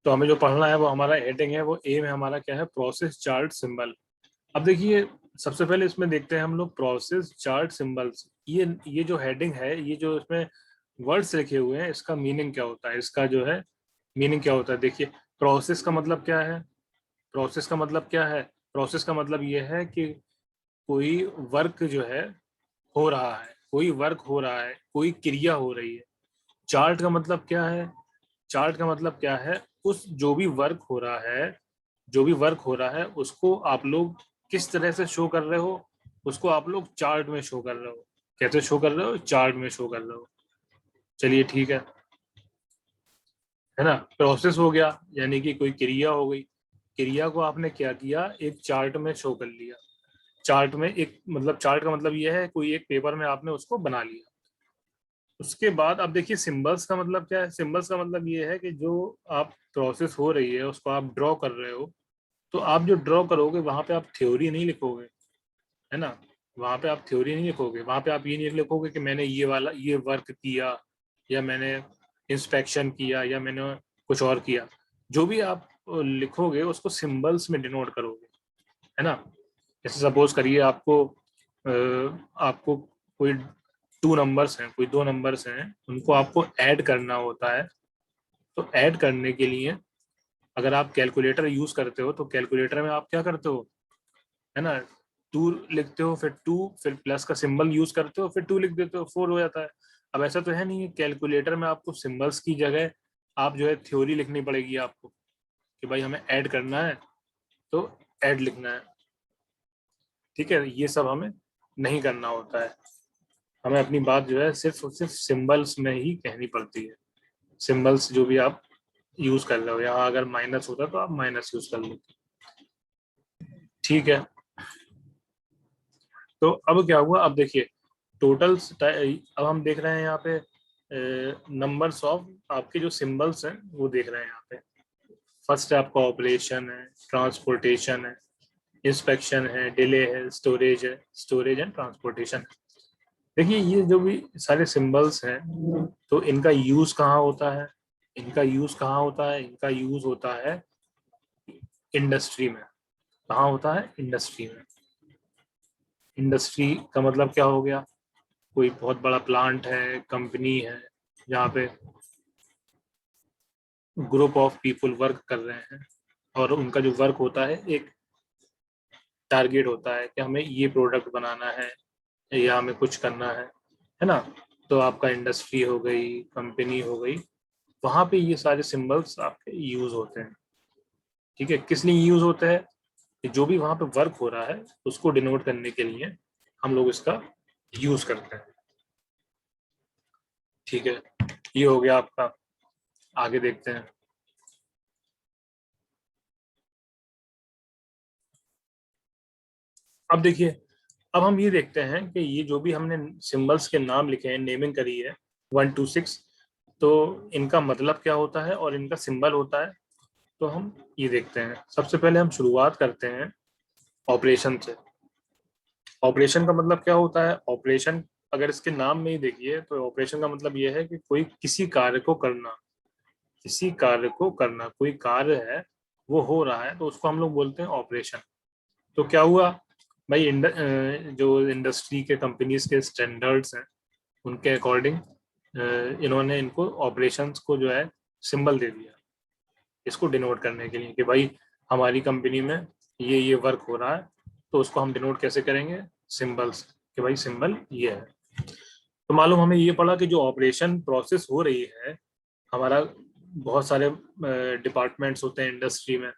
तो हमें जो पढ़ना है वो हमारा हेडिंग है, वो एम है हमारा क्या है, प्रोसेस चार्ट सिंबल। अब देखिए सबसे पहले इसमें देखते हैं हम लोग प्रोसेस चार्ट सिंबल्स। ये जो हेडिंग है, ये जो इसमें वर्ड्स लिखे हुए हैं, इसका मीनिंग क्या होता है, इसका जो है मीनिंग क्या होता है। देखिए प्रोसेस का मतलब क्या है, प्रोसेस का मतलब क्या है, प्रोसेस का मतलब ये है कि कोई वर्क जो है हो रहा है, कोई वर्क हो रहा है, कोई क्रिया हो रही है। चार्ट का मतलब क्या है, चार्ट का मतलब क्या है, उस जो भी वर्क हो रहा है, जो भी वर्क हो रहा है उसको आप लोग किस तरह से शो कर रहे हो, उसको आप लोग चार्ट में शो कर रहे हो। कैसे शो कर रहे हो, चार्ट में शो कर रहे हो। चलिए ठीक है ना। प्रोसेस हो गया यानी कि कोई क्रिया हो गई, क्रिया को आपने क्या किया, एक चार्ट में शो कर लिया। चार्ट में एक मतलब, चार्ट का मतलब ये है कोई एक पेपर में आपने उसको बना लिया। उसके बाद अब देखिए सिंबल्स का मतलब क्या है, सिंबल्स का मतलब ये है कि जो आप प्रोसेस हो रही है उसको आप ड्रॉ कर रहे हो। तो आप जो ड्रॉ करोगे वहां पे आप थ्योरी नहीं लिखोगे, है ना। वहां पे आप थ्योरी नहीं लिखोगे, वहां पे आप ये नहीं लिखोगे कि मैंने ये वाला ये वर्क किया, या मैंने इंस्पेक्शन किया, या मैंने कुछ और किया। जो भी आप लिखोगे उसको सिंबल्स में डिनोट करोगे, है ना। जैसे सपोज करिए आपको कोई टू नंबर्स हैं, कोई दो नंबर्स हैं, उनको आपको ऐड करना होता है। तो ऐड करने के लिए अगर आप कैलकुलेटर यूज करते हो तो कैलकुलेटर में आप क्या करते हो, है ना, टू लिखते हो, फिर टू, फिर प्लस का सिंबल यूज करते हो, फिर टू लिख देते हो, फोर हो जाता है। अब ऐसा तो है नहीं है, कैलकुलेटर में आपको सिंबल्स की जगह आप जो है थ्योरी लिखनी पड़ेगी आपको, कि भाई हमें ऐड करना है तो ऐड लिखना है। ठीक है, ये सब हमें नहीं करना होता है। हमें अपनी बात जो है सिर्फ और सिर्फ सिंबल्स में ही कहनी पड़ती है। सिंबल्स जो भी आप यूज कर रहे हो, यहाँ अगर माइनस होता तो आप माइनस यूज कर लो। ठीक है, तो अब क्या हुआ, अब देखिए टोटल, अब हम देख रहे हैं यहाँ पे नंबर्स ऑफ आपके जो सिंबल्स हैं वो देख रहे हैं यहाँ पे। फर्स्ट है आपका ऑपरेशन है, ट्रांसपोर्टेशन है, इंस्पेक्शन है, डिले है, स्टोरेज है, स्टोरेज एंड ट्रांसपोर्टेशन है। देखिए ये जो भी सारे सिंबल्स हैं, तो इनका यूज कहाँ होता है, इनका यूज कहाँ होता है, इनका यूज होता है इंडस्ट्री में। कहाँ होता है, इंडस्ट्री में। इंडस्ट्री का मतलब क्या हो गया, कोई बहुत बड़ा प्लांट है, कंपनी है, जहाँ पे ग्रुप ऑफ पीपल वर्क कर रहे हैं, और उनका जो वर्क होता है एक टारगेट होता है कि हमें ये प्रोडक्ट बनाना है या हमें कुछ करना है ना। तो आपका इंडस्ट्री हो गई, कंपनी हो गई, वहां पे ये सारे सिंबल्स आपके यूज होते हैं। ठीक है, किस लिए यूज होते हैं, कि जो भी वहां पे वर्क हो रहा है उसको डिनोट करने के लिए हम लोग इसका यूज करते हैं। ठीक है, ये हो गया आपका। आगे देखते हैं। अब देखिए, अब हम ये देखते हैं कि ये जो भी हमने सिंबल्स के नाम लिखे हैं, नेमिंग करी है 1 to 6, तो इनका मतलब क्या होता है और इनका सिंबल होता है। तो हम ये देखते हैं, सबसे पहले हम शुरुआत करते हैं ऑपरेशन से। ऑपरेशन का मतलब क्या होता है, ऑपरेशन अगर इसके नाम में ही देखिए तो ऑपरेशन का मतलब ये है कि कोई किसी कार्य को करना, किसी कार्य को करना, कोई कार्य है वो हो रहा है तो उसको हम लोग बोलते हैं ऑपरेशन। तो क्या हुआ भाई, जो इंडस्ट्री के कंपनीज के स्टैंडर्ड्स हैं उनके अकॉर्डिंग इन्होंने इनको ऑपरेशंस को जो है सिंबल दे दिया, इसको डिनोट करने के लिए कि भाई हमारी कंपनी में ये वर्क हो रहा है। तो उसको हम डिनोट कैसे करेंगे, सिंबल्स, कि भाई सिंबल ये है। तो मालूम हमें ये पड़ा कि जो ऑपरेशन प्रोसेस हो रही है हमारा, बहुत सारे डिपार्टमेंट्स होते हैं इंडस्ट्री में।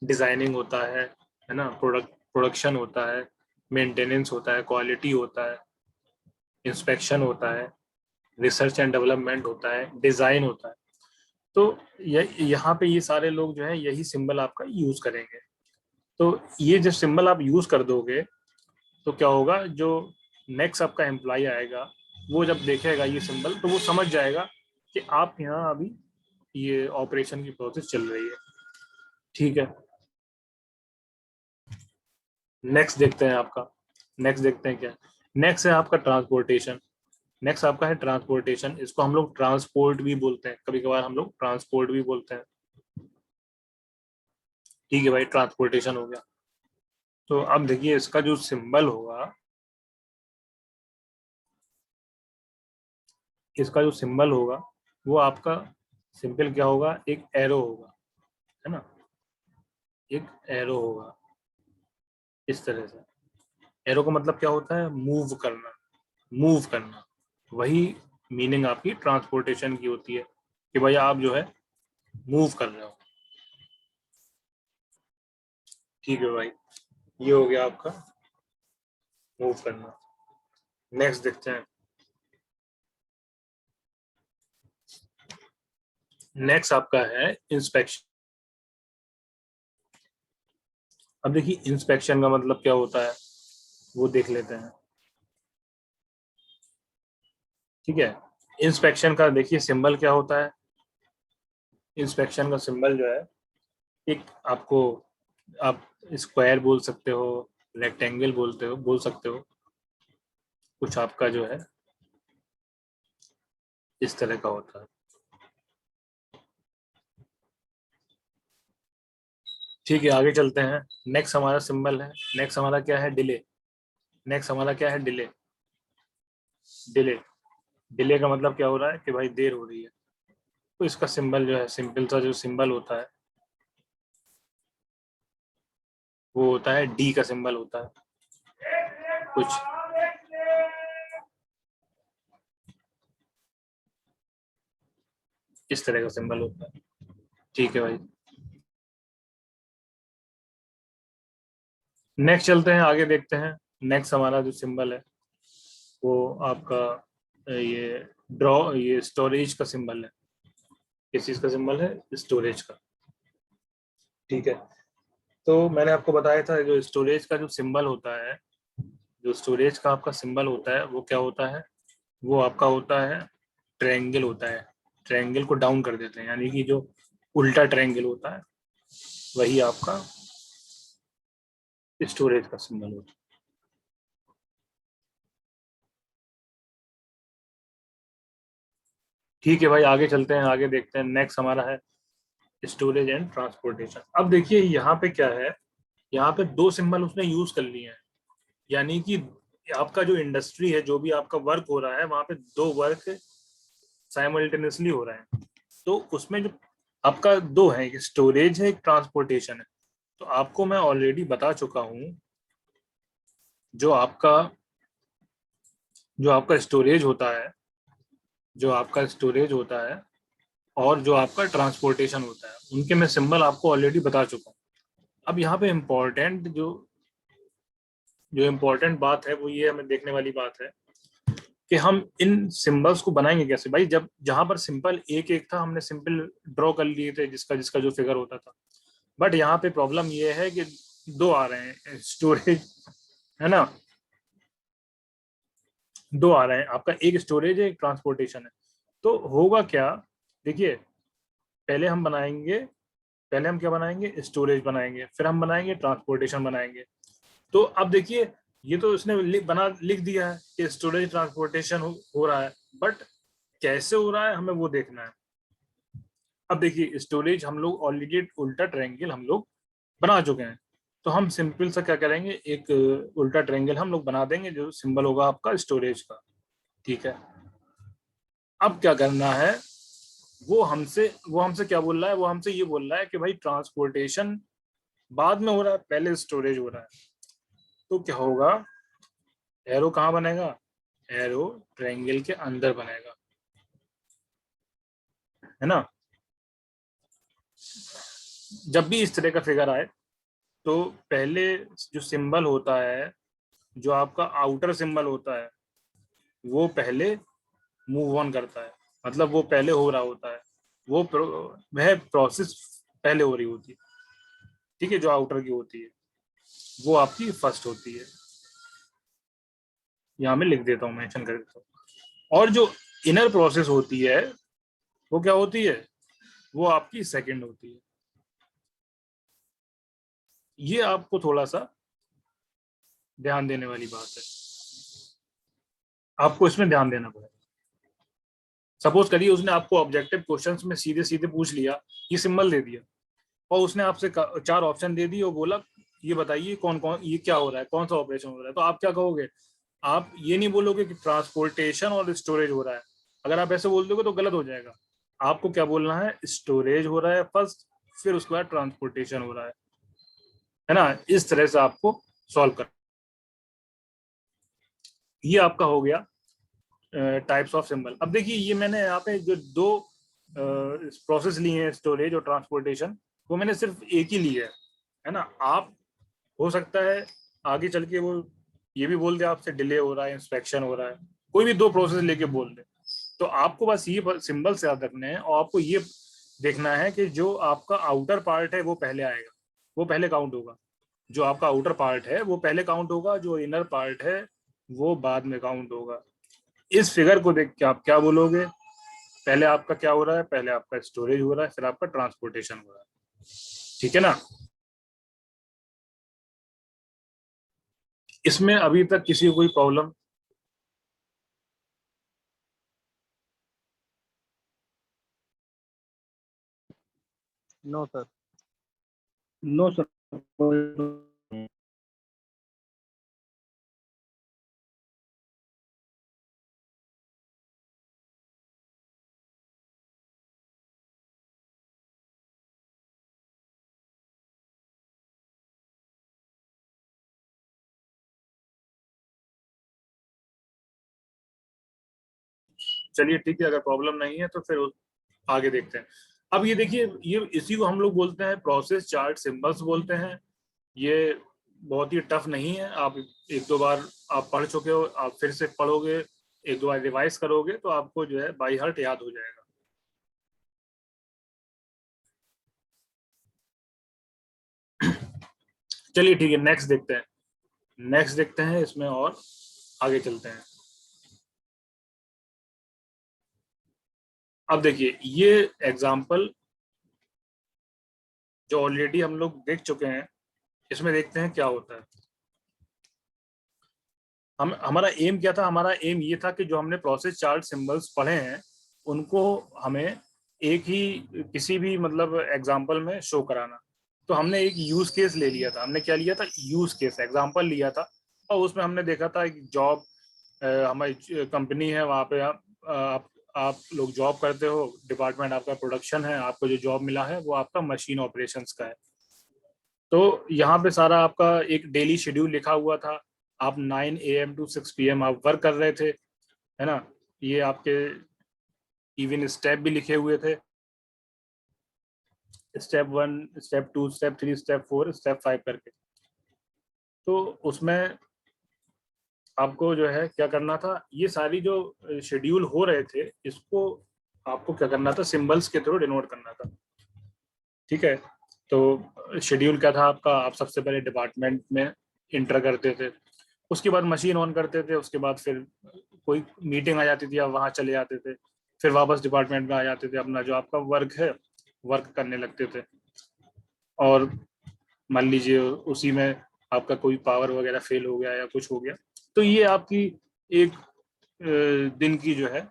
डिजाइनिंग होता है ना, प्रोडक्शन होता है, मेंटेनेंस होता है, क्वालिटी होता है, इंस्पेक्शन होता है, रिसर्च एंड डेवलपमेंट होता है, डिजाइन होता है। तो यहाँ पे ये सारे लोग जो है यही सिंबल आपका यूज करेंगे। तो ये जब सिंबल आप यूज कर दोगे तो क्या होगा, जो नेक्स्ट आपका एम्प्लॉय आएगा वो जब देखेगा ये सिंबल तो वो समझ जाएगा कि आप यहाँ अभी ये ऑपरेशन की प्रोसेस चल रही है। ठीक है, नेक्स्ट देखते हैं आपका, नेक्स्ट देखते हैं क्या, नेक्स्ट है आपका ट्रांसपोर्टेशन। नेक्स्ट आपका है ट्रांसपोर्टेशन, इसको हम लोग ट्रांसपोर्ट भी बोलते हैं, कभी कभार हम लोग ट्रांसपोर्ट भी बोलते हैं। ठीक है भाई, ट्रांसपोर्टेशन हो गया। तो अब देखिए इसका जो सिंबल होगा, इसका जो सिंबल होगा वो आपका सिंपल क्या होगा, एक एरो होगा, है ना, एक एरो होगा इस तरह से। एरो का मतलब क्या होता है, मूव करना, मूव करना। वही मीनिंग आपकी ट्रांसपोर्टेशन की होती है कि भाई आप जो है मूव कर रहे हो। ठीक है भाई, ये हो गया आपका मूव करना। नेक्स्ट देखते हैं। नेक्स्ट आपका है इंस्पेक्शन। अब देखिए इंस्पेक्शन का मतलब क्या होता है वो देख लेते हैं। ठीक है, इंस्पेक्शन का देखिए सिंबल क्या होता है। इंस्पेक्शन का सिंबल जो है, एक आपको, आप स्क्वायर बोल सकते हो, रेक्टेंगल बोल सकते हो, कुछ आपका जो है इस तरह का होता है। ठीक है, आगे चलते हैं। नेक्स्ट हमारा सिंबल है, नेक्स्ट हमारा क्या है, डिले। नेक्स्ट हमारा क्या है, डिले। डिले, डिले का मतलब क्या हो रहा है कि भाई देर हो रही है। तो इसका सिंबल जो है, सिंपल सा जो सिंबल होता है वो होता है डी का सिंबल होता है कुछ इस तरह का सिंबल होता है। ठीक है भाई, नेक्स्ट चलते हैं, आगे देखते हैं। नेक्स्ट हमारा जो सिंबल है वो आपका ये ये स्टोरेज का सिंबल है। किस चीज का सिंबल है, स्टोरेज का। ठीक है, तो मैंने आपको बताया था जो स्टोरेज का जो सिंबल होता है, जो स्टोरेज का आपका सिंबल होता है वो क्या होता है, वो आपका होता है ट्रायंगल होता है। ट्रायंगल को डाउन कर देते हैं, यानी कि जो उल्टा ट्रायंगल होता है वही आपका स्टोरेज का सिंबल होता है। ठीक है भाई, आगे चलते हैं, आगे देखते हैं। नेक्स्ट हमारा है स्टोरेज एंड ट्रांसपोर्टेशन। अब देखिए यहाँ पे क्या है, यहाँ पे दो सिंबल उसने यूज कर लिए हैं, यानी कि आपका जो इंडस्ट्री है, जो भी आपका वर्क हो रहा है वहां पे दो वर्क साइमल्टेनियसली हो रहे हैं। तो उसमें जो आपका दो है, एक स्टोरेज है, एक ट्रांसपोर्टेशन है। तो आपको मैं ऑलरेडी बता चुका हूँ, जो आपका जो आपका स्टोरेज होता है, जो आपका स्टोरेज होता है और जो आपका ट्रांसपोर्टेशन होता है, उनके मैं सिंबल आपको ऑलरेडी बता चुका हूँ। अब यहाँ पे इम्पोर्टेंट जो इम्पोर्टेंट बात है वो ये हमें देखने वाली बात है कि हम इन सिंबल्स को बनाएंगे कैसे। भाई जब जहां पर सिंपल एक एक था, हमने सिंपल ड्रॉ कर लिए थे जिसका जिसका जो फिगर होता था। बट यहाँ पे प्रॉब्लम ये है कि दो आ रहे हैं स्टोरेज, है ना, दो आ रहे हैं, आपका एक स्टोरेज है, एक ट्रांसपोर्टेशन है। तो होगा क्या, देखिए पहले हम बनाएंगे, पहले हम क्या बनाएंगे, स्टोरेज बनाएंगे, फिर हम बनाएंगे ट्रांसपोर्टेशन बनाएंगे। तो अब देखिए ये तो उसने लिख दिया है कि स्टोरेज ट्रांसपोर्टेशन हो रहा है, बट कैसे हो रहा है हमें वो देखना है। अब देखिए स्टोरेज हम लोग ऑलरेडी उल्टा ट्रायंगल हम लोग बना चुके हैं, तो हम सिंपल सा क्या करेंगे, एक उल्टा ट्रायंगल हम लोग बना देंगे जो सिंबल होगा आपका स्टोरेज का। ठीक है, अब क्या करना है, वो हमसे क्या बोल रहा है, वो हमसे ये बोल रहा है कि भाई ट्रांसपोर्टेशन बाद में हो रहा है, पहले स्टोरेज हो रहा है। तो क्या होगा, एरो कहाँ बनेगा, एरो ट्रायंगल के अंदर बनेगा, है ना। जब भी इस तरह का फिगर आए तो पहले जो सिंबल होता है, जो आपका आउटर सिंबल होता है, वो पहले मूव ऑन करता है, मतलब वो पहले हो रहा होता है, वह प्रोसेस पहले हो रही होती है। ठीक है, जो आउटर की होती है वो आपकी फर्स्ट होती है, यहाँ मैं लिख देता हूँ, मेंशन कर देता हूँ। और जो इनर प्रोसेस होती है वो क्या होती है, वो आपकी सेकंड होती है। ये आपको थोड़ा सा ध्यान देने वाली बात है, आपको इसमें ध्यान देना पड़ेगा। सपोज करिए उसने आपको ऑब्जेक्टिव क्वेश्चंस में सीधे सीधे पूछ लिया, ये सिंबल दे दिया और उसने आपसे 4 ऑप्शन दे दिए और बोला ये बताइए कौन कौन, ये क्या हो रहा है, कौन सा ऑपरेशन हो रहा है, तो आप क्या कहोगे? आप ये नहीं बोलोगे कि ट्रांसपोर्टेशन और स्टोरेज हो रहा है। अगर आप ऐसे बोल दोगे तो गलत हो जाएगा। आपको क्या बोलना है? स्टोरेज हो रहा है फर्स्ट, फिर उसके बाद ट्रांसपोर्टेशन हो रहा है ना? इस तरह से आपको सॉल्व कर। ये आपका हो गया टाइप्स ऑफ सिंबल। अब देखिए ये मैंने यहाँ पे जो 2 प्रोसेस ली है, स्टोरेज और ट्रांसपोर्टेशन, वो मैंने सिर्फ एक ही ली है ना? आप हो सकता है आगे चल के वो ये भी बोल दे आपसे डिले हो रहा है, इंस्पेक्शन हो रहा है, कोई भी 2 प्रोसेस लेके बोल दे। तो आपको बस ये सिंबल्स याद रखने हैं और आपको ये देखना है कि जो आपका आउटर पार्ट है वो पहले आएगा, वो पहले काउंट होगा। जो आपका आउटर पार्ट है वो पहले काउंट होगा, जो इनर पार्ट है वो बाद में काउंट होगा। इस फिगर को देख के आप क्या बोलोगे? पहले आपका क्या हो रहा है? पहले आपका स्टोरेज हो रहा है, फिर आपका ट्रांसपोर्टेशन हो रहा है। ठीक है ना? इसमें अभी तक किसी को कोई problem? No sir. No sir. चलिए ठीक है, अगर प्रॉब्लम नहीं है तो फिर आगे देखते हैं। अब ये देखिए, ये इसी को हम लोग बोलते हैं प्रोसेस चार्ट सिंबल्स बोलते हैं। ये बहुत ही टफ नहीं है। आप 1-2 बार आप पढ़ चुके हो, आप फिर से पढ़ोगे, 1-2 बार रिवाइज करोगे तो आपको जो है बाई हार्ट याद हो जाएगा। चलिए ठीक है, नेक्स्ट देखते हैं। नेक्स्ट देखते हैं इसमें और आगे चलते हैं। अब देखिए ये एग्जाम्पल जो ऑलरेडी हम लोग देख चुके हैं, इसमें देखते हैं क्या होता है। हम हमारा एम क्या था? हमारा एम ये था कि जो हमने प्रोसेस चार्ट सिंबल्स पढ़े हैं उनको हमें एक ही किसी भी मतलब एग्जाम्पल में शो कराना। तो हमने एक यूज केस ले लिया था। हमने क्या लिया था? यूज केस एग्जाम्पल लिया था। और उसमें हमने देखा था एक जॉब, हमारी कंपनी है, वहाँ पे आप लोग जॉब करते हो, डिपार्टमेंट आपका प्रोडक्शन है, आपको जो जॉब मिला है वो आपका मशीन ऑपरेशंस का है। तो यहाँ पे सारा आपका एक डेली शेड्यूल लिखा हुआ था। आप 9 AM to 6 PM आप वर्क कर रहे थे, है ना? ये आपके इवन स्टेप भी लिखे हुए थे, step 1, step 2, step 3, step 4, step 5 करके। तो उसमें आपको जो है क्या करना था, ये सारी जो शेड्यूल हो रहे थे इसको आपको क्या करना था? सिंबल्स के थ्रू डिनोट करना था। ठीक है? तो शेड्यूल क्या था आपका? आप सबसे पहले डिपार्टमेंट में इंटर करते थे, उसके बाद मशीन ऑन करते थे, उसके बाद फिर कोई मीटिंग आ जाती थी, आप वहाँ चले जाते थे, फिर वापस डिपार्टमेंट में आ जाते थे, अपना जो आपका वर्क है वर्क करने लगते थे। और मान लीजिए उसी में आपका कोई पावर वगैरह फेल हो गया या कुछ हो गया, तो ये आपकी एक दिन की जो है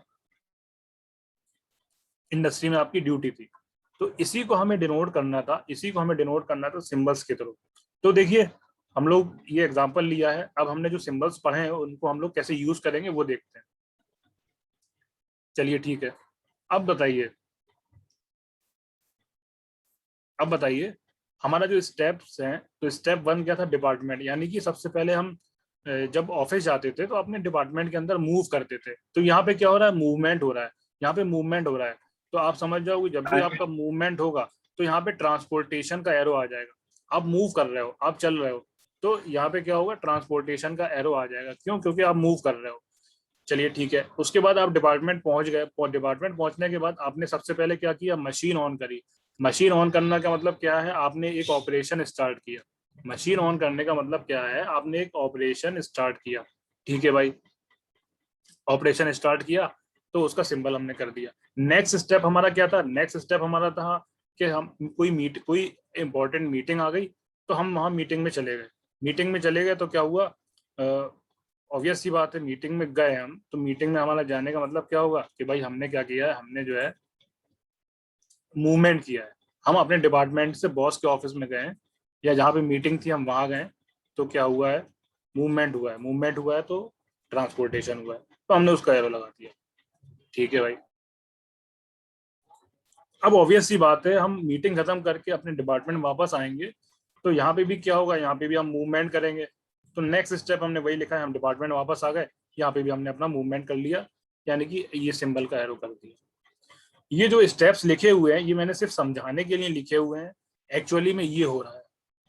इंडस्ट्री में आपकी ड्यूटी थी। तो इसी को हमें डिनोट करना था, इसी को हमें डिनोट करना था सिंबल्स के थ्रू। तो देखिए हम लोग ये एग्जांपल लिया है, अब हमने जो सिंबल्स पढ़े हैं उनको हम लोग कैसे यूज करेंगे वो देखते हैं। चलिए ठीक है, अब बताइए, अब बताइए हमारा जो स्टेप्स हैं, तो स्टेप 1 क्या था? डिपार्टमेंट, यानी कि सबसे पहले हम जब ऑफिस जाते थे तो अपने डिपार्टमेंट के अंदर मूव करते थे। तो यहाँ पे क्या हो रहा है? मूवमेंट हो रहा है। यहाँ पे मूवमेंट हो रहा है, तो आप समझ जाओगे जब भी आपका मूवमेंट होगा तो यहाँ पे ट्रांसपोर्टेशन का एरो आ जाएगा। आप मूव कर रहे हो, आप चल रहे हो, तो यहाँ पे क्या होगा? ट्रांसपोर्टेशन का एरो आ जाएगा। क्यों? क्योंकि आप मूव कर रहे हो। चलिए ठीक है, उसके बाद आप डिपार्टमेंट पहुंच गए। डिपार्टमेंट पहुंचने के बाद आपने सबसे पहले क्या किया? मशीन ऑन करी। मशीन ऑन करना का मतलब क्या है? आपने एक ऑपरेशन स्टार्ट किया। मशीन ऑन करने का मतलब क्या है? आपने एक ऑपरेशन स्टार्ट किया। ठीक है भाई, ऑपरेशन स्टार्ट किया तो उसका सिंबल हमने कर दिया। नेक्स्ट स्टेप हमारा क्या था? नेक्स्ट स्टेप हमारा था कि हम कोई इंपॉर्टेंट मीटिंग आ गई तो हम वहाँ मीटिंग में चले गए। मीटिंग में चले गए तो क्या हुआ? ऑब्वियस सी बात है, मीटिंग में गए हम तो मीटिंग में हमारा जाने का मतलब क्या होगा कि भाई हमने क्या किया है? हमने जो है मूवमेंट किया है। हम अपने डिपार्टमेंट से बॉस के ऑफिस में गए या जहाँ पे मीटिंग थी हम वहां गए, तो क्या हुआ है, मूवमेंट हुआ है, मूवमेंट हुआ है तो ट्रांसपोर्टेशन हुआ है, तो हमने उसका एरो लगा दिया। ठीक है भाई। अब ऑब्वियस सी बात है, हम मीटिंग खत्म करके अपने डिपार्टमेंट में वापस आएंगे, तो यहाँ पे भी क्या होगा, यहाँ पे भी हम मूवमेंट करेंगे। तो नेक्स्ट स्टेप हमने वही लिखा है, हम डिपार्टमेंट वापस आ गए, यहाँ पे भी हमने अपना मूवमेंट कर लिया, यानी कि ये सिंबल का एरो कर दिया। ये जो स्टेप्स लिखे हुए हैं ये मैंने सिर्फ समझाने के लिए लिखे हुए हैं, एक्चुअली में ये हो रहा है।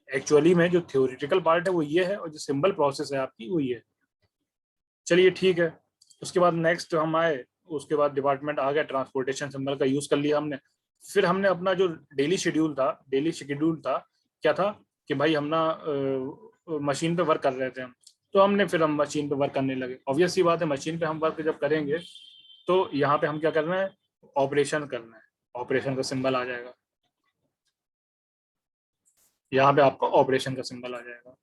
एक्चुअली में जो थ्योरेटिकल पार्ट है वो ये है, और जो सिंबल प्रोसेस है आपकी वो ये है। चलिए ठीक है। उसके बाद नेक्स्ट हम आए, उसके बाद डिपार्टमेंट आ गया, ट्रांसपोर्टेशन सिंबल का यूज कर लिया हमने। फिर हमने अपना जो डेली शेड्यूल था, क्या था कि भाई हम ना मशीन पे वर्क कर रहे थे हम, तो हम मशीन पे वर्क करने लगे। ऑब्वियस सी बात है, मशीन पे हम वर्क जब करेंगे तो यहाँ पे हम क्या करना है, ऑपरेशन करना है। ऑपरेशन का सिंबल आ जाएगा, यहाँ पे आपका ऑपरेशन का सिंबल आ जाएगा।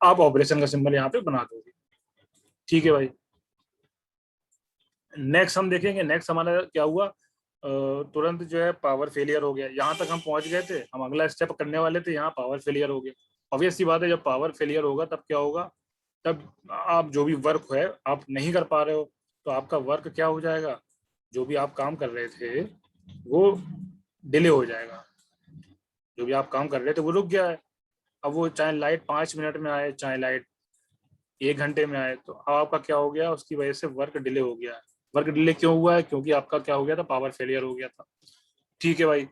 आप ऑपरेशन का सिंबल यहाँ पे बना दोगे। ठीक है भाई। नेक्स्ट हम देखेंगे, नेक्स्ट हमारा क्या हुआ, तुरंत जो है पावर फेलियर हो गया। यहाँ तक हम पहुंच गए थे, हम अगला स्टेप करने वाले थे, यहाँ पावर फेलियर हो गया। ऑब्वियस सी बात है, जब पावर फेलियर होगा तब क्या होगा, तब आप जो भी वर्क है आप नहीं कर पा रहे हो, तो आपका वर्क क्या हो जाएगा, जो भी आप काम कर रहे थे वो डिले हो जाएगा। जो भी आप काम कर रहे थे वो रुक गया है। अब वो चाहे लाइट 5 मिनट में आए, चाहे लाइट 1 घंटे में आए, तो अब आपका क्या हो गया, उसकी वजह से वर्क डिले हो गया है। वर्क डिले क्यों हुआ है, क्योंकि आपका क्या हो गया था, पावर फेलियर हो गया था। ठीक है भाई।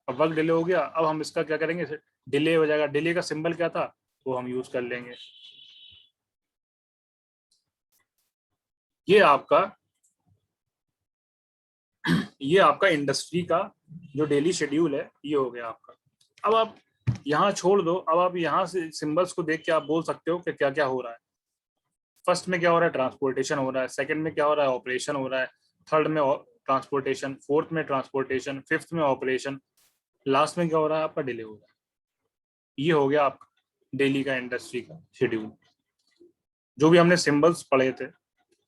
अब वर्क डिले हो गया, अब हम इसका क्या करेंगे, डिले हो जाएगा। डिले का सिंबल क्या था, वो हम यूज कर लेंगे। ये आपका ये आपका इंडस्ट्री का जो डेली शेड्यूल है ये हो गया आपका। अब आप यहाँ छोड़ दो, अब आप यहाँ से सिंबल्स को देख के आप बोल सकते हो कि क्या क्या हो रहा है। फर्स्ट में क्या हो रहा है, ट्रांसपोर्टेशन हो रहा है। सेकंड में क्या हो रहा है, ऑपरेशन हो रहा है। थर्ड में ट्रांसपोर्टेशन, फोर्थ में ट्रांसपोर्टेशन, फिफ्थ में ऑपरेशन, लास्ट में क्या हो रहा है, आपका डिले हो रहा है। ये हो गया आपका डेली का इंडस्ट्री का शेड्यूल। जो भी हमने सिंबल्स पढ़े थे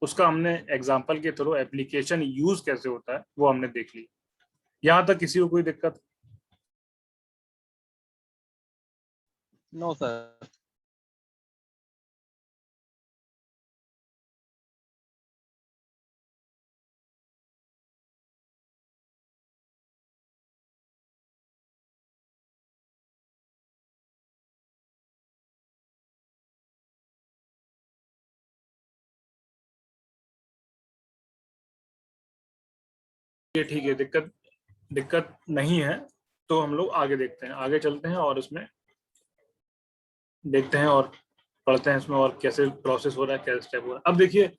उसका हमने एग्जाम्पल के थ्रू एप्लीकेशन यूज कैसे होता है वो हमने देख लिया। यहाँ तक किसी को कोई दिक्कत? No sir. ये ठीक है, दिक्कत दिक्कत नहीं है। तो हम लोग आगे देखते हैं, आगे चलते हैं और उसमें देखते हैं और पढ़ते हैं इसमें और कैसे प्रोसेस हो रहा है, कैसे स्टेप हो रहा है। अब देखिए,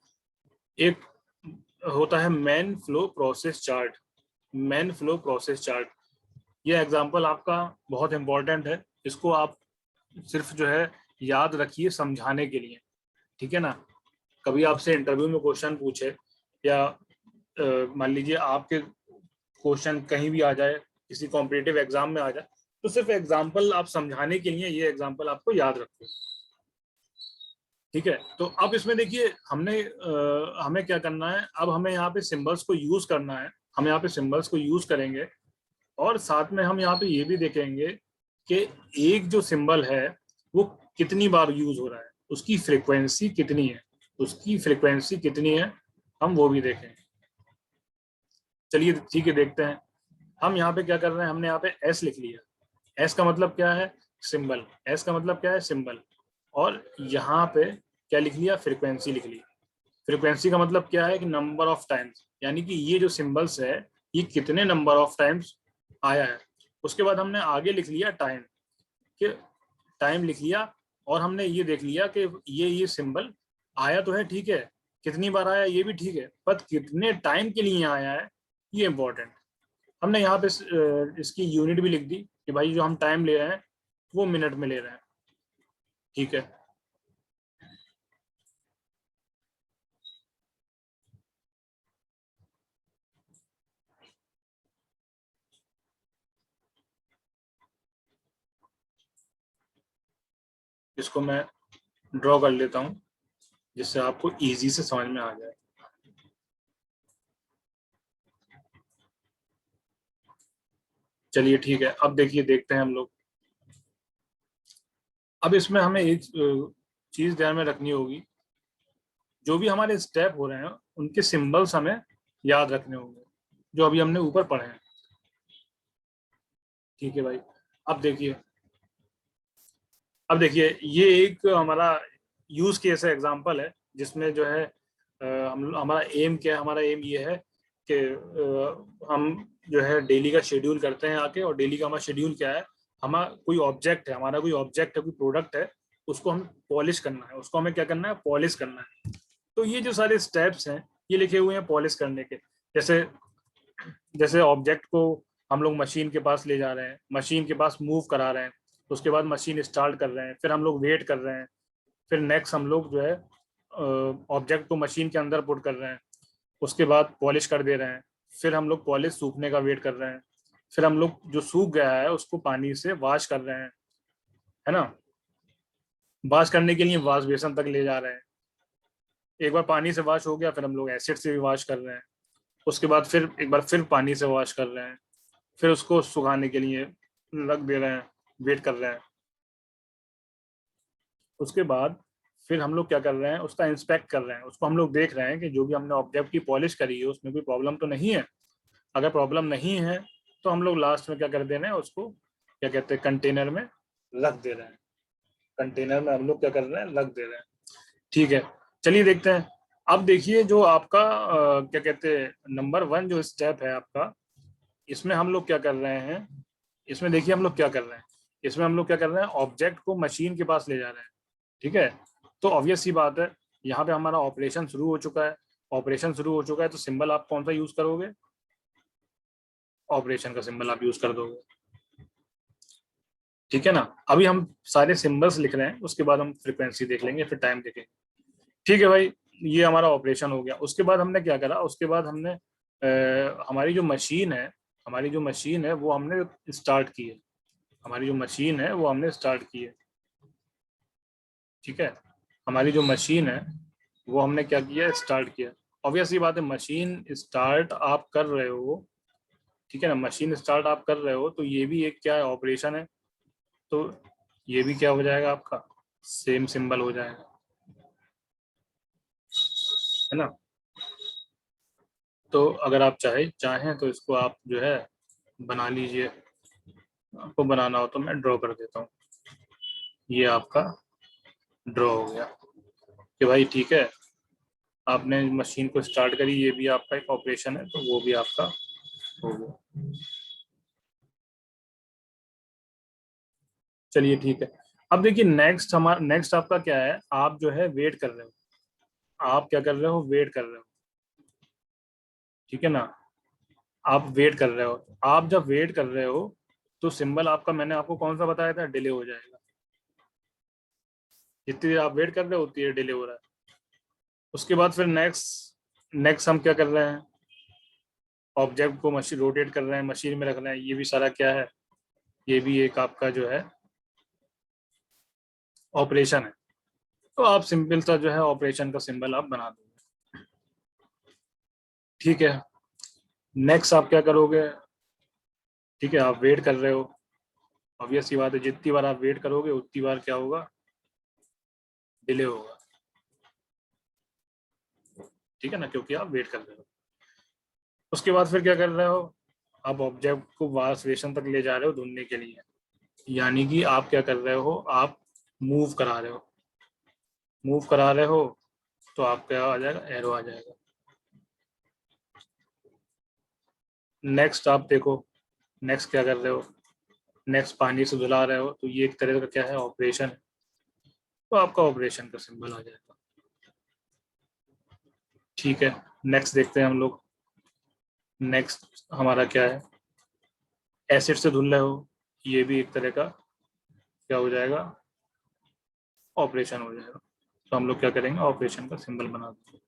एक होता है man flow process chart. Man flow process chart, ये एग्जांपल आपका बहुत इंपॉर्टेंट है। इसको आप सिर्फ जो है याद रखिए समझाने के लिए। ठीक है ना। कभी आपसे इंटरव्यू में क्वेश्चन पूछे, या मान लीजिए आपके क्वेश्चन कहीं भी आ जाए, किसी कॉम्पिटिटिव एग्जाम में आ जाए, तो सिर्फ एग्जाम्पल आप समझाने के लिए ये एग्जाम्पल आपको याद रखो। ठीक है। तो अब इसमें देखिए, हमें क्या करना है, अब हमें यहाँ पे सिंबल्स को यूज करना है। हम यहाँ पे सिंबल्स को यूज करेंगे, और साथ में हम यहाँ पे ये भी देखेंगे कि एक जो सिंबल है वो कितनी बार यूज हो रहा है, उसकी फ्रीक्वेंसी कितनी है, उसकी फ्रीक्वेंसी कितनी है, हम वो भी देखेंगे। चलिए ठीक है, देखते हैं। हम यहाँ पे क्या कर रहे हैं, हमने यहाँ पे एस लिख लिया। एस का मतलब क्या है, सिंबल। एस का मतलब क्या है, सिंबल। और यहाँ पे क्या लिख लिया, फ्रीक्वेंसी लिख ली। फ्रीक्वेंसी का मतलब क्या है कि नंबर ऑफ टाइम्स, यानी कि ये जो सिंबल्स है ये कितने नंबर ऑफ टाइम्स आया है। उसके बाद हमने आगे लिख लिया टाइम, कि टाइम लिख लिया। और हमने ये देख लिया कि ये सिंबल आया तो है, ठीक है, कितनी बार आया ये भी ठीक है, पर कितने टाइम के लिए आया है ये इंपॉर्टेंट। हमने यहाँ पे इसकी यूनिट भी लिख दी कि भाई जो हम टाइम ले रहे हैं वो मिनट में ले रहे हैं। ठीक है। इसको मैं ड्रॉ कर लेता हूँ। जिससे आपको इजी से समझ में आ जाए। चलिए ठीक है, अब देखिए देखते हैं हम लोग। अब इसमें हमें एक चीज ध्यान में रखनी होगी, जो भी हमारे स्टेप हो रहे हैं उनके सिंबल्स हमें याद रखने होंगे, जो अभी हमने ऊपर पढ़े हैं। ठीक है भाई। अब देखिए, अब देखिए ये एक हमारा यूज केस है, एग्जांपल है, जिसमें जो है हम हमारा एम क्या है, हमारा एम ये है कि हम जो है डेली का शेड्यूल करते हैं आके, और डेली का हमारा शेड्यूल क्या है, हमारा कोई ऑब्जेक्ट है, हमारा कोई ऑब्जेक्ट है, कोई प्रोडक्ट है, उसको हम पॉलिश करना है, उसको हमें क्या करना है, पॉलिश करना है। तो ये जो सारे स्टेप्स हैं ये लिखे हुए हैं पॉलिश करने के। जैसे जैसे ऑब्जेक्ट को हम लोग मशीन के पास ले जा रहे हैं, मशीन के पास मूव करा रहे हैं, उसके बाद मशीन स्टार्ट कर रहे हैं, फिर हम लोग वेट कर रहे हैं, फिर नेक्स्ट हम लोग जो है ऑब्जेक्ट को मशीन के अंदर पुट कर रहे हैं, उसके बाद पॉलिश कर दे रहे हैं, फिर हम लोग पॉलिश सूखने का वेट कर रहे हैं, फिर हम लोग जो सूख गया है उसको पानी से वॉश कर रहे हैं, है ना। वॉश करने के लिए वॉश बेसन तक ले जा रहे हैं, एक बार पानी से वॉश हो गया फिर हम लोग एसिड से भी वॉश कर रहे हैं, उसके बाद फिर एक बार फिर पानी से वॉश कर रहे हैं, फिर उसको सुखाने के लिए रख दे रहे हैं, वेट कर रहे हैं। उसके बाद फिर हम लोग क्या कर रहे हैं, उसका इंस्पेक्ट कर रहे हैं, उसको हम लोग देख रहे हैं कि जो भी हमने ऑब्जेक्ट की पॉलिश करी है उसमें कोई प्रॉब्लम तो नहीं है। अगर प्रॉब्लम नहीं है तो हम लोग लास्ट में क्या कर दे रहे हैं, उसको क्या कहते हैं, कंटेनर में रख दे रहे हैं, कंटेनर में हम लोग क्या कर रहे हैं, रख दे रहे हैं। ठीक है, चलिए देखते हैं। अब देखिए जो आपका क्या कहते हैं, नंबर 1 जो स्टेप है आपका, इसमें हम लोग क्या कर रहे हैं, इसमें देखिए हम लोग क्या कर रहे हैं, इसमें हम लोग क्या कर रहे हैं, ऑब्जेक्ट को मशीन के पास ले जा रहे हैं। ठीक है, तो ऑब्वियस सी बात है, यहाँ पे हमारा ऑपरेशन शुरू हो चुका है। ऑपरेशन शुरू हो चुका है तो सिंबल आप कौन सा यूज करोगे, ऑपरेशन का सिंबल आप यूज कर दोगे। ठीक है ना। अभी हम सारे सिंबल्स लिख रहे हैं, उसके बाद हम फ्रीक्वेंसी देख लेंगे, फिर टाइम देखेंगे। ठीक है भाई, ये हमारा ऑपरेशन हो गया। उसके बाद हमने क्या करा, उसके बाद हमने हमारी जो मशीन है, हमारी जो मशीन है वो हमने स्टार्ट की है, हमारी जो मशीन है वो हमने स्टार्ट की है। ठीक है, हमारी जो मशीन है वो हमने क्या किया, स्टार्ट किया। ऑब्वियसली बात है, मशीन स्टार्ट आप कर रहे हो, ठीक है ना, मशीन स्टार्ट आप कर रहे हो तो ये भी एक क्या है, ऑपरेशन है। तो ये भी क्या हो जाएगा आपका, सेम सिंबल हो जाएगा, है ना। तो अगर आप चाहें तो इसको आप जो है बना लीजिए, आपको बनाना हो तो मैं ड्रॉ कर देता हूँ। ये आपका ड्रॉ हो गया कि भाई ठीक है, आपने मशीन को स्टार्ट करी, ये भी आपका एक ऑपरेशन है, तो वो भी आपका हो गया। चलिए ठीक है। अब देखिए नेक्स्ट आपका क्या है, आप जो है वेट कर रहे हो, आप क्या कर रहे हो, वेट कर रहे हो। ठीक है ना, आप वेट कर रहे हो, आप जब वेट कर रहे हो तो सिंबल आपका मैंने आपको कौन सा बताया था, डिले हो जाएगा। जितनी देर आप वेट कर रहे हो उतनी देर डिले हो रहा है। उसके बाद फिर नेक्स्ट नेक्स्ट हम क्या कर रहे हैं, ऑब्जेक्ट को मशीन रोटेट कर रहे हैं, मशीन में रख रहे हैं, ये भी सारा क्या है, ये भी एक आपका जो है ऑपरेशन है। तो आप सिंपल सा जो है ऑपरेशन का सिंबल आप बना दोगे। ठीक है, नेक्स्ट आप क्या करोगे, ठीक है, आप वेट कर रहे हो, ऑब्वियस सी बात है, जितनी बार आप वेट करोगे उतनी बार क्या होगा, डिले होगा। ठीक है ना, क्योंकि आप वेट कर रहे हो। उसके बाद फिर क्या कर रहे हो, आप ऑब्जेक्ट को वॉश बेसिन तक ले जा रहे हो धुलने के लिए, यानी कि आप क्या कर रहे हो, आप मूव करा रहे हो, मूव करा रहे हो, तो आप क्या आ जाएगा, एरो आ जाएगा। नेक्स्ट आप देखो, नेक्स्ट क्या कर रहे हो, नेक्स्ट पानी से धुला रहे हो, तो ये एक तरह का क्या है, ऑपरेशन है, तो आपका ऑपरेशन का सिंबल आ जाएगा। ठीक है, नेक्स्ट देखते हैं हम लोग। नेक्स्ट हमारा क्या है, एसिड से धुल रहे हो, ये भी एक तरह का क्या हो जाएगा, ऑपरेशन हो जाएगा। तो हम लोग क्या करेंगे, ऑपरेशन का सिंबल बना देंगे।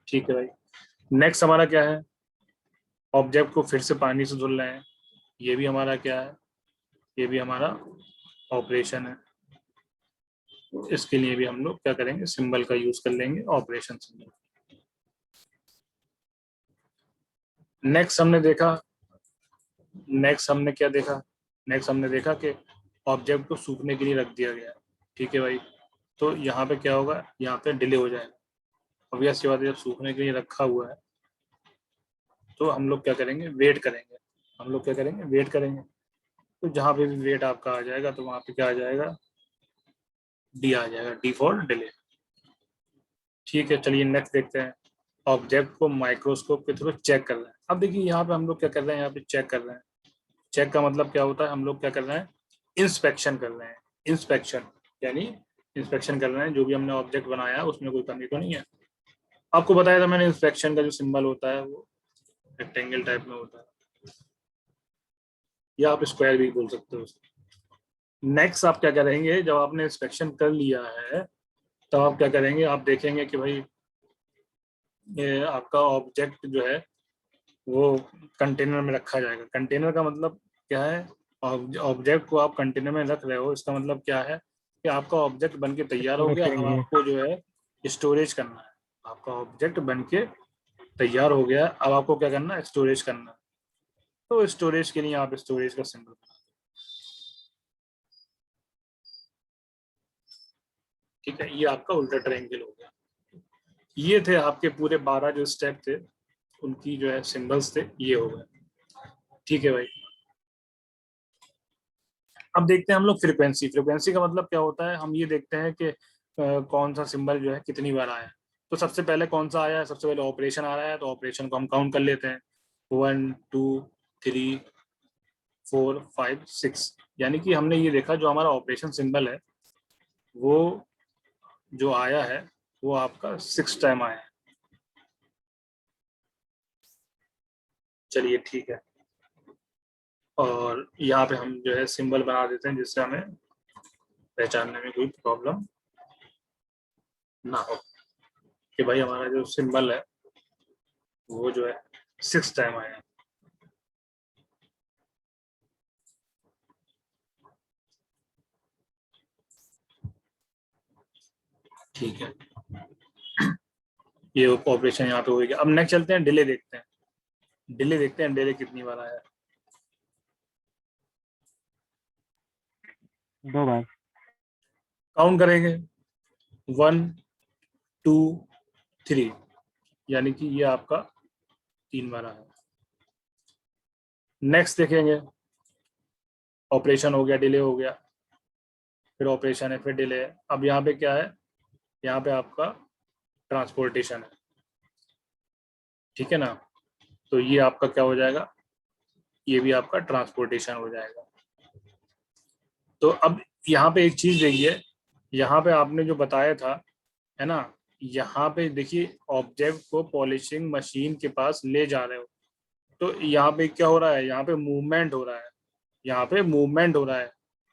ठीक है भाई, नेक्स्ट हमारा क्या है, ऑब्जेक्ट को फिर से पानी से धुल रहे हैं, ये भी हमारा क्या है, ये भी हमारा ऑपरेशन है। तो इसके लिए भी हम लोग क्या करेंगे, सिंबल का यूज कर लेंगे, ऑपरेशन सिंबल। नेक्स्ट हमने देखा, नेक्स्ट हमने क्या देखा, नेक्स्ट हमने देखा कि ऑब्जेक्ट को सूखने के लिए रख दिया गया। ठीक है भाई, तो यहाँ पे क्या होगा, यहाँ पे डिले हो जाएगा। ऑब्वियस सी बात है, जब सूखने के लिए रखा हुआ है तो हम लोग क्या करेंगे, वेट करेंगे। हम लोग क्या करेंगे, वेट करेंगे। तो जहाँ पे भी वेट आपका आ जाएगा तो वहाँ पे क्या आ जाएगा, डी आ जाएगा, डिफॉल्ट डिले। ठीक है, चलिए नेक्स्ट देखते हैं। ऑब्जेक्ट को माइक्रोस्कोप के थ्रू चेक कर रहे हैं। अब देखिए यहाँ पे हम लोग क्या कर रहे हैं, यहाँ पे चेक कर रहे हैं। चेक का मतलब क्या होता है, हम लोग क्या कर रहे हैं, इंस्पेक्शन कर रहे हैं। इंस्पेक्शन यानी इंस्पेक्शन कर रहे हैं, जो भी हमने ऑब्जेक्ट बनाया है उसमें कोई कमी तो नहीं है। आपको बताया था मैंने, इंस्पेक्शन का जो सिंबल होता है वो रेक्टेंगल टाइप में होता है, या आप स्क्वायर भी बोल सकते हो उसको। नेक्स्ट आप क्या करेंगे, जब आपने इंस्पेक्शन कर लिया है तब आप क्या करेंगे, आप देखेंगे कि भाई ये आपका ऑब्जेक्ट जो है वो कंटेनर में रखा जाएगा। कंटेनर का मतलब क्या है, ऑब्जेक्ट को आप कंटेनर में रख रहे हो, इसका मतलब क्या है कि आपका ऑब्जेक्ट बन के तैयार हो स्टोरेज गया। अब करेंगे। आपको जो है स्टोरेज करना है। आपका ऑब्जेक्ट बन के तैयार हो गया, अब आपको क्या करना है, स्टोरेज करना है। तो स्टोरेज के लिए आप स्टोरेज का सिंबल, ठीक है, ये आपका उल्टा ट्रायंगल हो गया। ये थे आपके पूरे 12 जो स्टेप थे, उनकी जो है सिंबल्स थे, ये हो गए। ठीक है भाई, अब देखते हैं हम लोग फ्रीक्वेंसी। फ्रीक्वेंसी का मतलब क्या होता है, हम ये देखते हैं कि कौन सा सिंबल जो है कितनी बार आया है। तो सबसे पहले कौन सा आया है, सबसे पहले ऑपरेशन आ रहा है, तो ऑपरेशन को हम काउंट कर लेते हैं, 1 2 3 4 5 6। यानी कि हमने ये देखा जो हमारा ऑपरेशन सिंबल है वो जो आया है वो आपका 6 टाइम आया है। चलिए ठीक है, और यहाँ पे हम जो है सिंबल बना देते हैं जिससे हमें पहचानने में कोई प्रॉब्लम ना हो, कि भाई हमारा जो सिंबल है वो जो है 6 टाइम आया है। ठीक है, ये ऑपरेशन यहाँ पे हो गया। अब नेक्स्ट चलते हैं, डिले देखते हैं। डिले देखते हैं, डिले कितनी बार आया है। 2 बार। काउंट करेंगे, 1 2 3, यानी कि ये आपका 3 बार आया। नेक्स्ट देखेंगे, ऑपरेशन हो गया, डिले हो गया, फिर ऑपरेशन है, फिर डिले है। अब यहाँ पे क्या है, यहाँ पे आपका ट्रांसपोर्टेशन है। ठीक है ना, तो ये आपका क्या हो जाएगा, ये भी आपका ट्रांसपोर्टेशन हो जाएगा। तो अब यहाँ पे एक चीज देखिए, यहाँ पे आपने जो बताया था, है ना, यहाँ पे देखिए ऑब्जेक्ट को पॉलिशिंग मशीन के पास ले जा रहे हो, तो यहाँ पे क्या हो रहा है, यहाँ पे मूवमेंट हो रहा है, यहाँ पे मूवमेंट हो रहा है।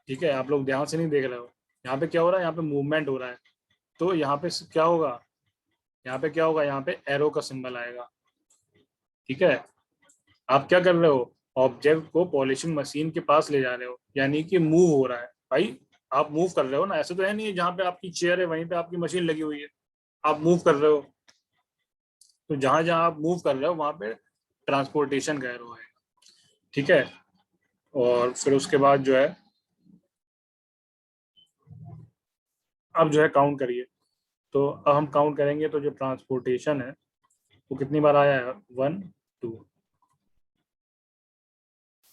ठीक है, आप लोग ध्यान से नहीं देख रहे हो, यहाँ पे क्या हो रहा है, यहाँ पे मूवमेंट हो रहा है। तो यहाँ पे क्या होगा, यहाँ पे क्या होगा, यहाँ पे एरो का सिंबल आएगा। ठीक है, आप क्या कर रहे हो, ऑब्जेक्ट को पॉलिशिंग मशीन के पास ले जा रहे हो, यानी कि मूव हो रहा है भाई। आप मूव कर रहे हो ना, ऐसे तो है नहीं जहाँ पे आपकी चेयर है वहीं पे आपकी मशीन लगी हुई है, आप मूव कर रहे हो। तो जहां जहां आप मूव कर रहे हो वहां पे ट्रांसपोर्टेशन का एरो है। ठीक है, और फिर उसके बाद जो है, अब जो है काउंट करिए। तो अब हम काउंट करेंगे, तो जो ट्रांसपोर्टेशन है वो कितनी बार आया है, 1 2,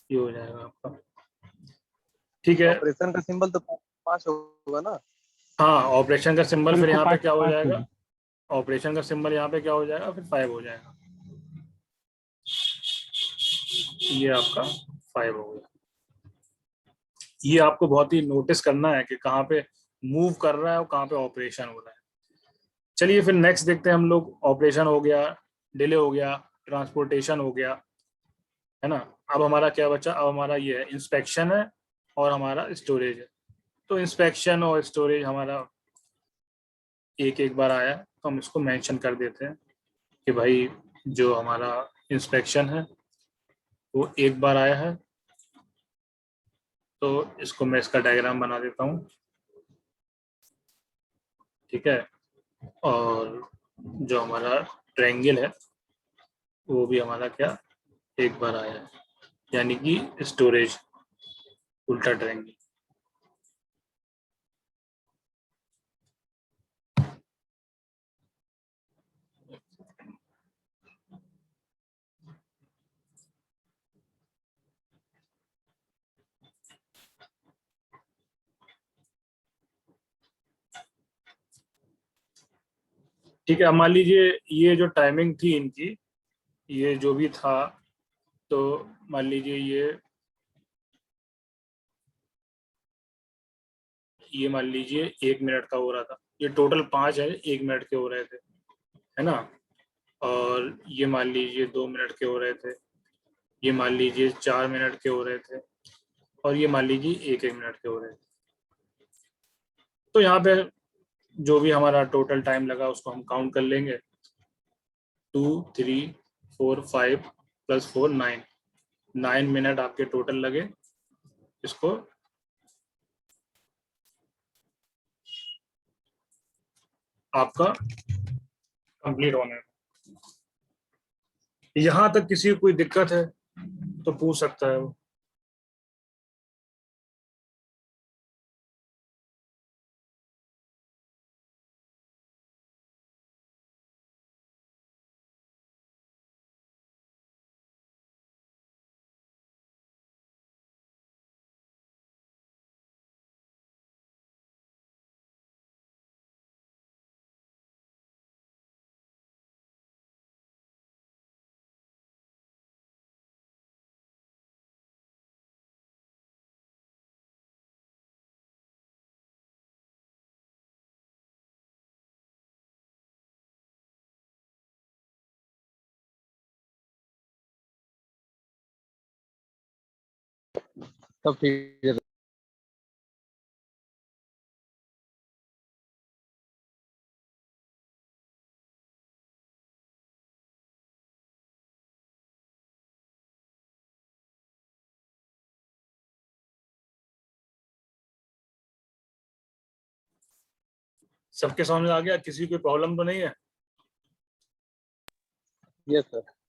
ये हो जाएगा आपका। ठीक है, ऑपरेशन का सिंबल तो 5 होगा ना। हाँ ऑपरेशन का सिंबल फिर बिल्कुल यहाँ पे 5 क्या हो 5 जाएगा, होगी। ऑपरेशन का सिंबल यहाँ पे क्या हो जाएगा, फिर 5 हो जाएगा। ये आपका 5 हो गया। ये आपको बहुत ही नोटिस करना है कि कहाँ पे मूव कर रहा है और कहाँ पे ऑपरेशन हो रहा है। चलिए फिर नेक्स्ट देखते हैं हम लोग, ऑपरेशन हो गया, डिले हो गया, ट्रांसपोर्टेशन हो गया, है ना। अब हमारा क्या बचा, अब हमारा ये है इंस्पेक्शन है और हमारा स्टोरेज है। तो इंस्पेक्शन और स्टोरेज हमारा एक एक बार आया, तो हम इसको मेंशन कर देते हैं कि भाई जो हमारा इंस्पेक्शन है वो एक बार आया है। तो इसको मैं इसका डायग्राम बना देता हूँ। ठीक है, और जो हमारा ट्रायंगल है वो भी हमारा क्या एक बार आया है, यानी कि स्टोरेज उल्टा ट्रायंगल। ठीक है, अब मान लीजिए ये जो टाइमिंग थी इनकी, ये जो भी था, तो मान लीजिए ये मान लीजिए 1 मिनट का हो रहा था, ये टोटल 5 है 1 मिनट के हो रहे थे, है ना। और ये मान लीजिए 2 मिनट के हो रहे थे, ये मान लीजिए 4 मिनट के हो रहे थे, और ये मान लीजिए 1 1 मिनट के हो रहे थे। तो यहाँ पे जो भी हमारा टोटल टाइम लगा उसको हम काउंट कर लेंगे। 2 3 4 5 + 4 9, 9 मिनट आपके टोटल लगे इसको आपका कंप्लीट होने में। यहाँ तक किसी को कोई दिक्कत है तो पूछ सकता है वो। सब ठीक है। सबके समझ में आ गया, किसी को प्रॉब्लम तो नहीं है? Yes sir.